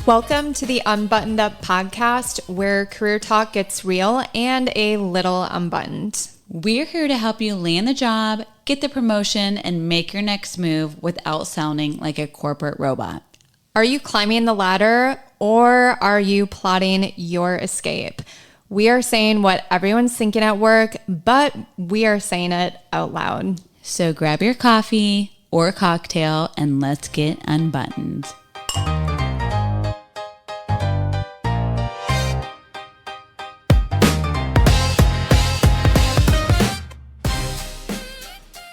Welcome to the Unbuttoned Up podcast, where career talk gets real and a little unbuttoned. We're here to help you land the job, get the promotion, and make your next move without sounding like a corporate robot. Are you climbing the ladder or are you plotting your escape? We are saying what everyone's thinking at work, but we are saying it out loud. So grab your coffee or cocktail and let's get unbuttoned.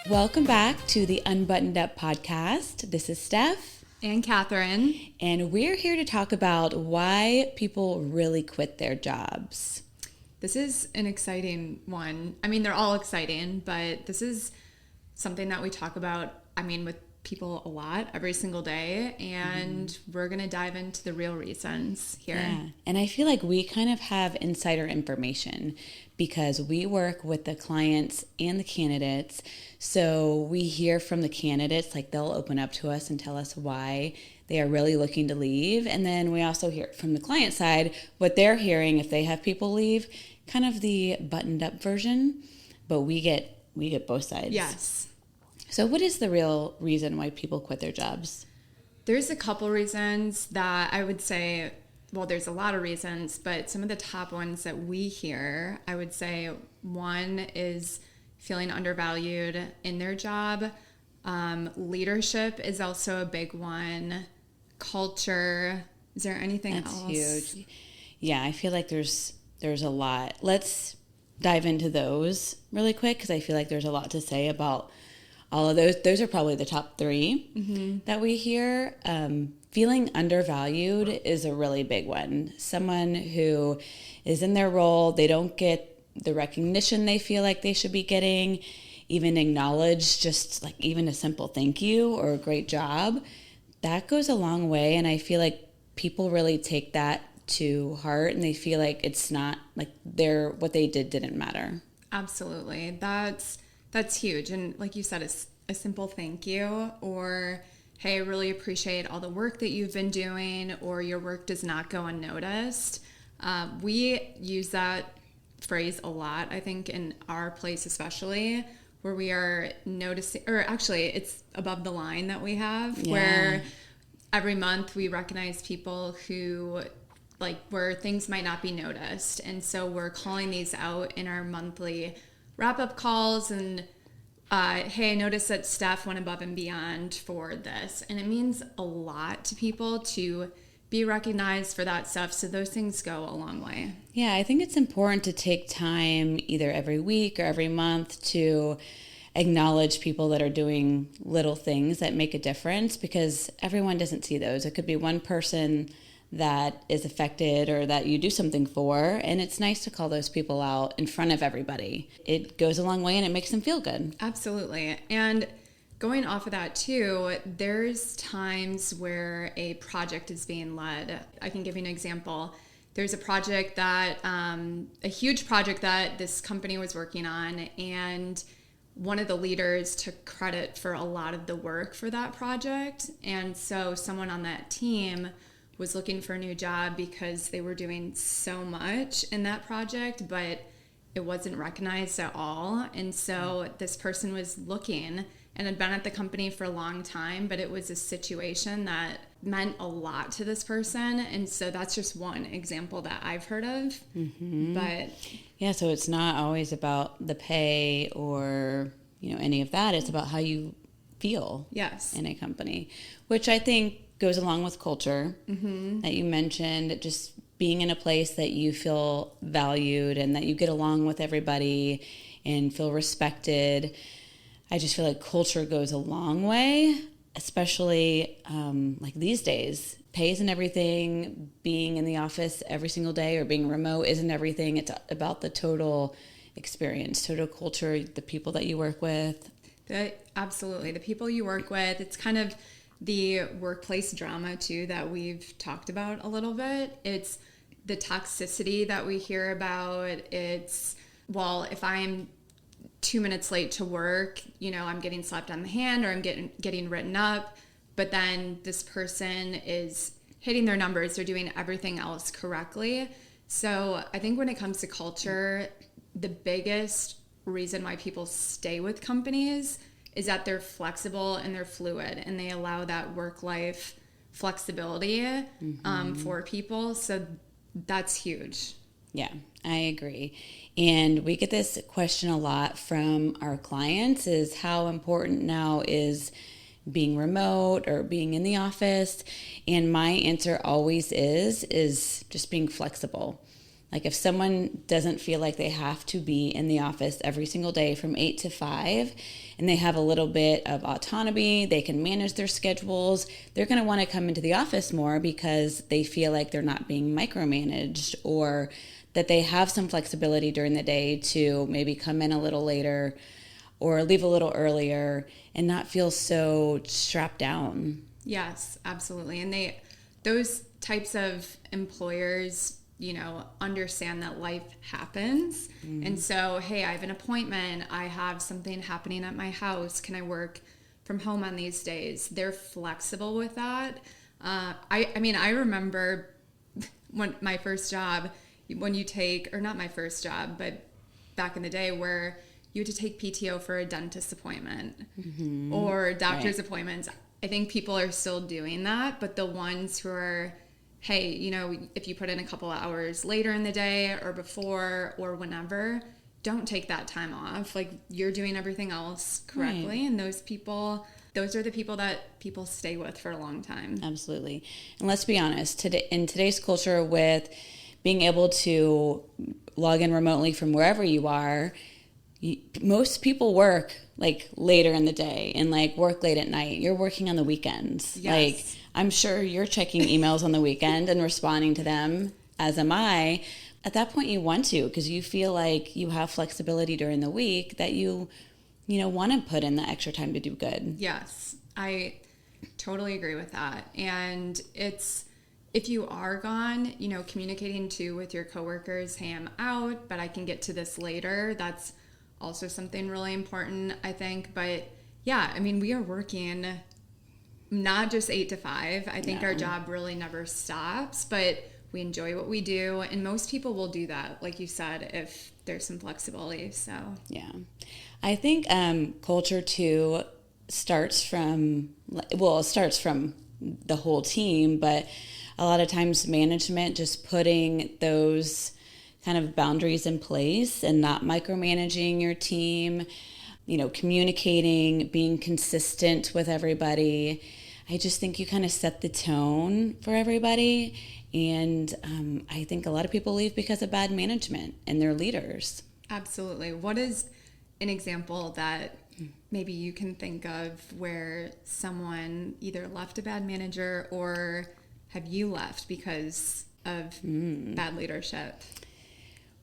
Welcome back to the Unbuttoned Up podcast. This is Steph. And Catherine. And we're here to talk about why people really quit their jobs. This is an exciting one. I mean, they're all exciting, but this is something that we talk about, with people a lot every single day. And we're going to dive into the real reasons here. Yeah. And I feel like we kind of have insider information because we work with the clients and the candidates. So we hear from the candidates, like they'll open up to us and tell us why they are really looking to leave. And then we also hear from the client side what they're hearing if they have people leave, kind of the buttoned up version, but we get both sides. Yes. So what is the real reason why people quit their jobs? There's a couple reasons that I would say, well, there's a lot of reasons, but some of the top ones that we hear, I would say one is feeling undervalued in their job. Leadership is also a big one. Culture. Is there anything else? That's huge. Yeah, I feel like there's a lot. Let's dive into those really quick because I feel like there's a lot to say about all of those. Those are probably the top three that we hear. Feeling undervalued is a really big one. Someone who is in their role, they don't get the recognition they feel like they should be getting, even acknowledged, just like even a simple thank you or a great job. That goes a long way, and I feel like people really take that to heart, and they feel like it's not like what they didn't matter. Absolutely. That's huge. And like you said, a simple thank you, or hey, I really appreciate all the work that you've been doing, or your work does not go unnoticed. We use that phrase a lot, I think, in our place especially, where we are noticing, or actually it's above the line that we have, where every month we recognize people who, like, where things might not be noticed. And so we're calling these out in our monthly wrap-up calls and hey, I noticed that Steph went above and beyond for this. And it means a lot to people to be recognized for that stuff. So those things go a long way. Yeah, I think it's important to take time either every week or every month to acknowledge people that are doing little things that make a difference, because everyone doesn't see those. It could be one person that is affected or that you do something for, and it's nice to call those people out in front of everybody. It goes a long way and it makes them feel good. Absolutely. And going off of that too, there's times where a project is being led. I can give you an example. There's a project that, a huge project that this company was working on, and one of the leaders took credit for a lot of the work for that project. And so someone on that team was looking for a new job because they were doing so much in that project, but it wasn't recognized at all. And so this person was looking and had been at the company for a long time, but it was a situation that meant a lot to this person. And so that's just one example that I've heard of. But yeah, so it's not always about the pay or, any of that. It's about how you feel in a company, which I think goes along with culture that you mentioned, just being in a place that you feel valued and that you get along with everybody and feel respected. I just feel like culture goes a long way, especially like these days. Pay isn't everything. Being in the office every single day or being remote isn't everything. It's about the total experience, total culture, the people that you work with. Absolutely. The people you work with. It's kind of the workplace drama too that we've talked about a little bit. It's the toxicity that we hear about. It's, well, if I'm 2 minutes late to work, I'm getting slapped on the hand or I'm getting written up. But then this person is hitting their numbers, they're doing everything else correctly. So I think when it comes to culture, the biggest reason why people stay with companies is that they're flexible and they're fluid and they allow that work-life flexibility for people. So that's huge. Yeah, I agree. And we get this question a lot from our clients is how important now is being remote or being in the office. And my answer always is just being flexible. Like if someone doesn't feel like they have to be in the office every single day from 8 to 5 and they have a little bit of autonomy, they can manage their schedules, they're going to want to come into the office more because they feel like they're not being micromanaged or that they have some flexibility during the day to maybe come in a little later or leave a little earlier and not feel so strapped down. Yes, absolutely. And those types of employers, understand that life happens. And so, hey, I have an appointment. I have something happening at my house. Can I work from home on these days? They're flexible with that. I remember when my first job, when you take, or not my first job, but back in the day where you had to take PTO for a dentist appointment or doctor's appointments. I think people are still doing that, but the ones who are, hey, if you put in a couple of hours later in the day or before or whenever, don't take that time off. Like you're doing everything else correctly. Right. And those are the people that people stay with for a long time. Absolutely. And let's be honest, in today's culture with being able to log in remotely from wherever you are, most people work like later in the day and like work late at night. You're working on the weekends. Yes. Like I'm sure you're checking emails on the weekend and responding to them, as am I. At that point you want to, because you feel like you have flexibility during the week that you want to put in the extra time to do good. Yes, I totally agree with that. And if you are gone, communicating too with your coworkers, hey, I'm out, but I can get to this later. That's also something really important, I think. But yeah, we are working not just 8 to 5. I think our job really never stops, but we enjoy what we do. And most people will do that, like you said, if there's some flexibility. So yeah, I think culture too starts from the whole team, but a lot of times management just putting those kind of boundaries in place and not micromanaging your team, communicating, being consistent with everybody. I just think you kind of set the tone for everybody. And I think a lot of people leave because of bad management and their leaders. Absolutely. What is an example that maybe you can think of where someone either left a bad manager or have you left because of bad leadership?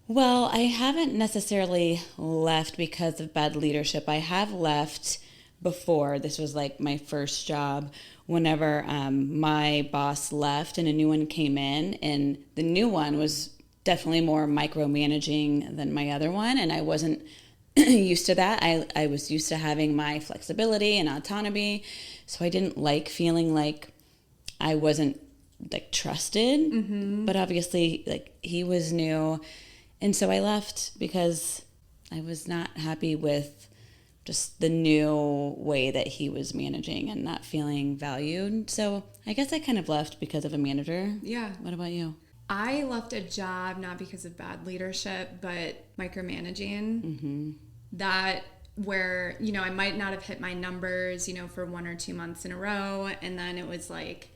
Well, I haven't necessarily left because of bad leadership. I have left before. This was like my first job whenever my boss left and a new one came in, and the new one was definitely more micromanaging than my other one, and I wasn't used to that. I was used to having my flexibility and autonomy, so I didn't like feeling like I wasn't like trusted. But obviously like he was new, and so I left because I was not happy with just the new way that he was managing and not feeling valued. So I guess I kind of left because of a manager. Yeah. What about you? I left a job not because of bad leadership, but micromanaging. That where, I might not have hit my numbers, for 1 or 2 months in a row. And then it was like,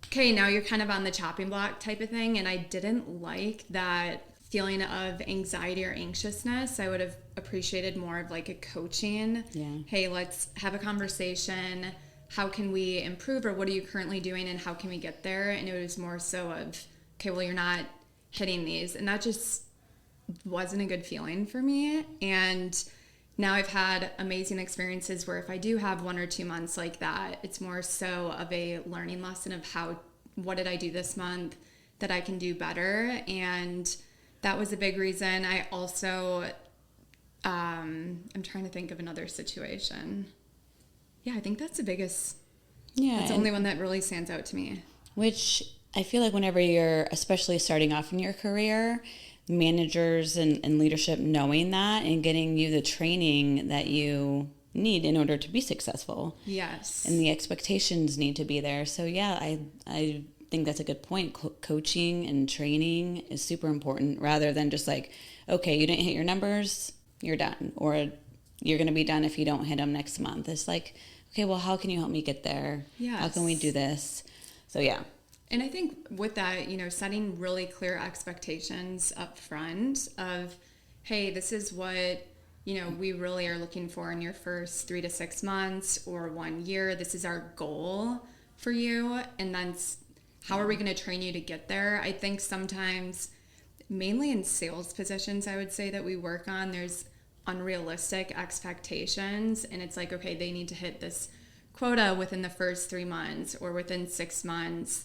okay, now you're kind of on the chopping block type of thing. And I didn't like that feeling of anxiety or anxiousness. I would have appreciated more of like a coaching. Yeah. Hey, let's have a conversation. How can we improve, or what are you currently doing and how can we get there? And it was more so of, okay, well, you're not hitting these. And that just wasn't a good feeling for me. And now I've had amazing experiences where if I do have 1 or 2 months like that, it's more so of a learning lesson of what did I do this month that I can do better. And that was a big reason. I also, I'm trying to think of another situation. Yeah, I think that's the biggest. Yeah. It's the only one that really stands out to me. which I feel like whenever you're especially starting off in your career, managers and leadership knowing that and getting you the training that you need in order to be successful. Yes. And the expectations need to be there. So yeah, I think that's a good point. Coaching and training is super important rather than just like, okay, you didn't hit your numbers, you're done. Or you're going to be done if you don't hit them next month. It's like, okay, well, how can you help me get there? Yes. How can we do this? So yeah. And I think with that, setting really clear expectations up front of, hey, this is what, we really are looking for in your first 3 to 6 months or 1 year. This is our goal for you. And then how are we going to train you to get there? I think sometimes, mainly in sales positions, I would say that we work on, there's unrealistic expectations. And it's like, okay, they need to hit this quota within the first 3 months or within 6 months.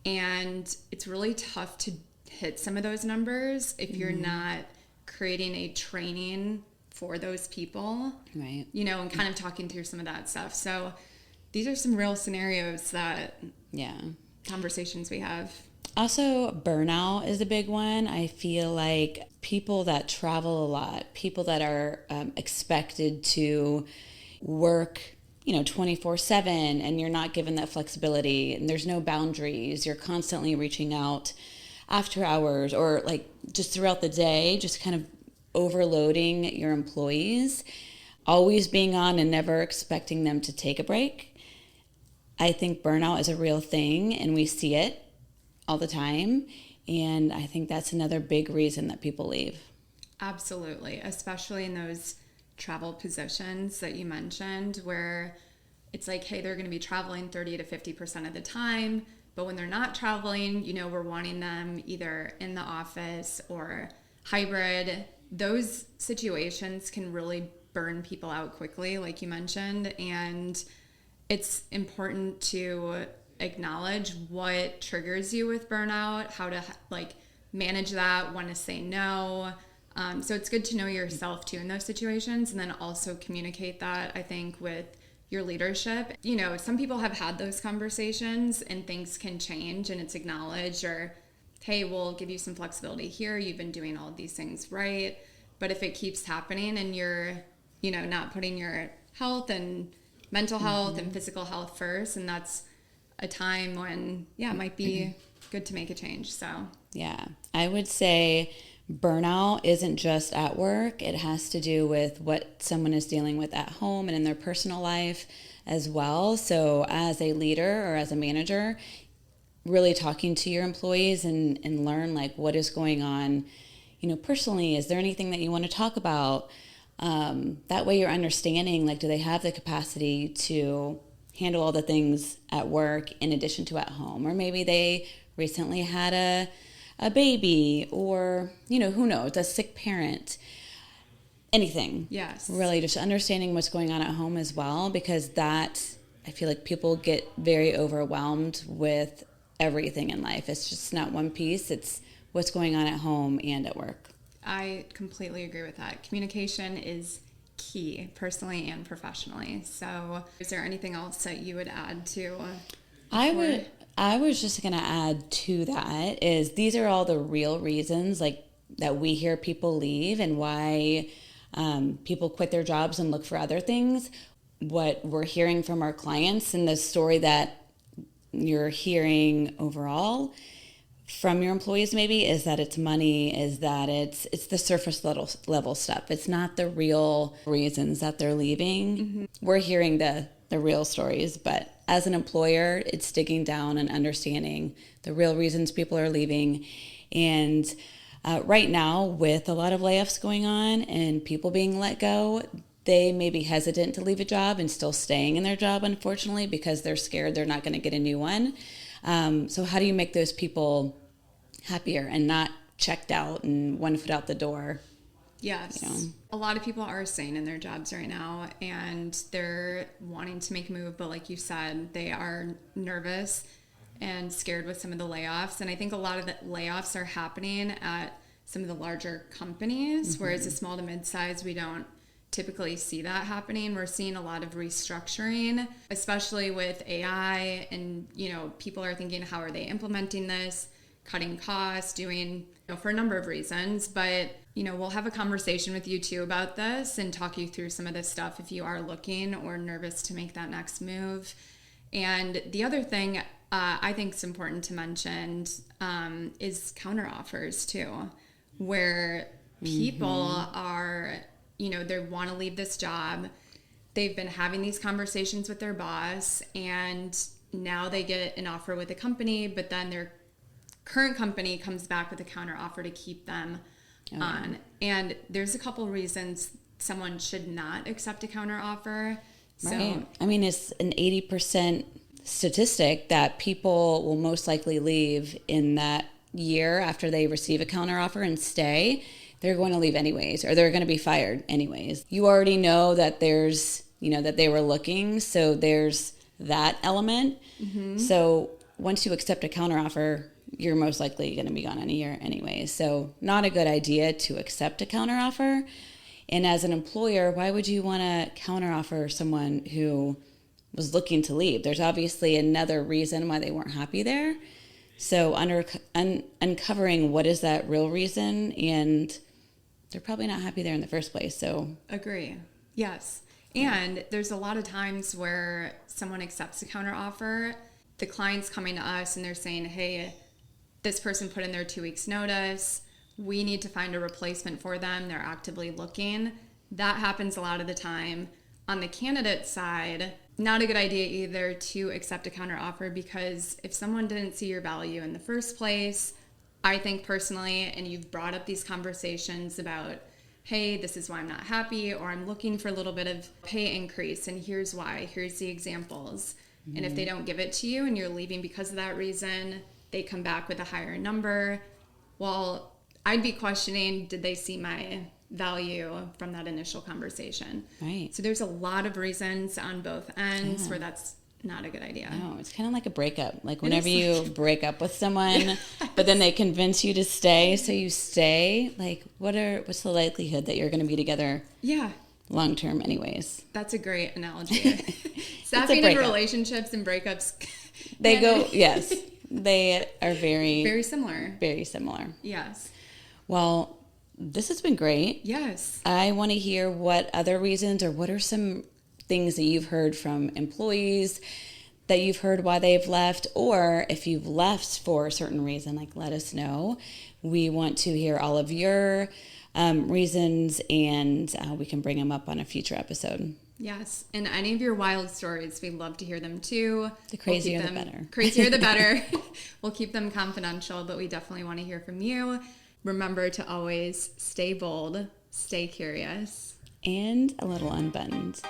And it's really tough to hit some of those numbers if you're not creating a training for those people, right? And kind of talking through some of that stuff. So these are some real scenarios that, conversations we have. Also, burnout is a big one. I feel like people that travel a lot, people that are expected to work 24/7 and you're not given that flexibility and there's no boundaries. You're constantly reaching out after hours or like just throughout the day, just kind of overloading your employees, always being on and never expecting them to take a break. I think burnout is a real thing and we see it all the time. And I think that's another big reason that people leave. Absolutely, especially in those travel positions that you mentioned where it's like, hey, they're going to be traveling 30 to 50% of the time, but when they're not traveling, we're wanting them either in the office or hybrid. Those situations can really burn people out quickly, like you mentioned, and it's important to acknowledge what triggers you with burnout, how to manage that, when to say no. So it's good to know yourself too in those situations, and then also communicate that, I think, with your leadership. Some people have had those conversations and things can change and it's acknowledged, or, hey, we'll give you some flexibility here. You've been doing all of these things right. But if it keeps happening and you're, not putting your health and mental health and physical health first, and that's a time when, it might be good to make a change. So, yeah, I would say burnout isn't just at work. It has to do with what someone is dealing with at home and in their personal life as well. So as a leader or as a manager, really talking to your employees and learn what is going on, personally. Is there anything that you want to talk about? That way you're understanding, do they have the capacity to handle all the things at work in addition to at home? Or maybe they recently had a baby, or, who knows, a sick parent, anything. Yes. Really just understanding what's going on at home as well, because that, I feel like people get very overwhelmed with everything in life. It's just not one piece. It's what's going on at home and at work. I completely agree with that. Communication is key, personally and professionally. So is there anything else that you would add to? I was just going to add to that is these are all the real reasons that we hear people leave and why people quit their jobs and look for other things. What we're hearing from our clients and the story that you're hearing overall from your employees maybe is that it's money, is that it's the surface level stuff. It's not the real reasons that they're leaving. Mm-hmm. We're hearing the real stories, but as an employer, it's digging down and understanding the real reasons people are leaving. And right now, with a lot of layoffs going on and people being let go, they may be hesitant to leave a job and still staying in their job, unfortunately, because they're scared they're not going to get a new one. So how do you make those people happier and not checked out and one foot out the door? Yes. A lot of people are staying in their jobs right now and they're wanting to make a move, but like you said, they are nervous and scared with some of the layoffs. And I think a lot of the layoffs are happening at some of the larger companies, whereas the small to mid-size, we don't typically see that happening. We're seeing a lot of restructuring, especially with AI, and people are thinking, how are they implementing this, cutting costs, doing for a number of reasons. But we'll have a conversation with you too about this and talk you through some of this stuff if you are looking or nervous to make that next move. And the other thing I think is important to mention is counteroffers too, where people are, they want to leave this job. They've been having these conversations with their boss, and now they get an offer with a company, but then their current company comes back with a counteroffer to keep them on. And there's a couple reasons someone should not accept a counteroffer. Right. I mean, it's an 80% statistic that people will most likely leave in that year after they receive a counteroffer and stay. They're going to leave anyways, or they're going to be fired anyways. You already know that there's, that they were looking, so there's that element. So once you accept a counteroffer, you're most likely going to be gone in a year anyway. So not a good idea to accept a counteroffer. And as an employer, why would you want to counteroffer someone who was looking to leave? There's obviously another reason why they weren't happy there. So uncovering what is that real reason, and they're probably not happy there in the first place. So agree. Yes. And there's a lot of times where someone accepts a counteroffer, the client's coming to us and they're saying, hey, this person put in their 2 weeks notice. We need to find a replacement for them. They're actively looking. That happens a lot of the time. On the candidate side, not a good idea either to accept a counteroffer, because if someone didn't see your value in the first place, I think personally, and you've brought up these conversations about, hey, this is why I'm not happy, or I'm looking for a little bit of pay increase, and here's why, here's the examples. And if they don't give it to you and you're leaving because of that reason, they come back with a higher number. Well, I'd be questioning, did they see my value from that initial conversation? Right. So there's a lot of reasons on both ends where that's not a good idea. No, it's kind of like a breakup. Like whenever you break up with someone, but then they convince you to stay, so you stay. Like, what's the likelihood that you're going to be together? Yeah. Long term, anyways. That's a great analogy. Staffing in relationships and breakups. They go, yes. They are very similar. Very similar. Yes. Well, this has been great. Yes. I want to hear what other reasons, or what are some things that you've heard from employees that you've heard why they've left, or if you've left for a certain reason, like, let us know. We want to hear all of your reasons, and we can bring them up on a future episode. Yes, and any of your wild stories, we'd love to hear them too. The crazier the better. Crazier the better. We'll keep them confidential, but we definitely want to hear from you. Remember to always stay bold, stay curious, and a little unbuttoned.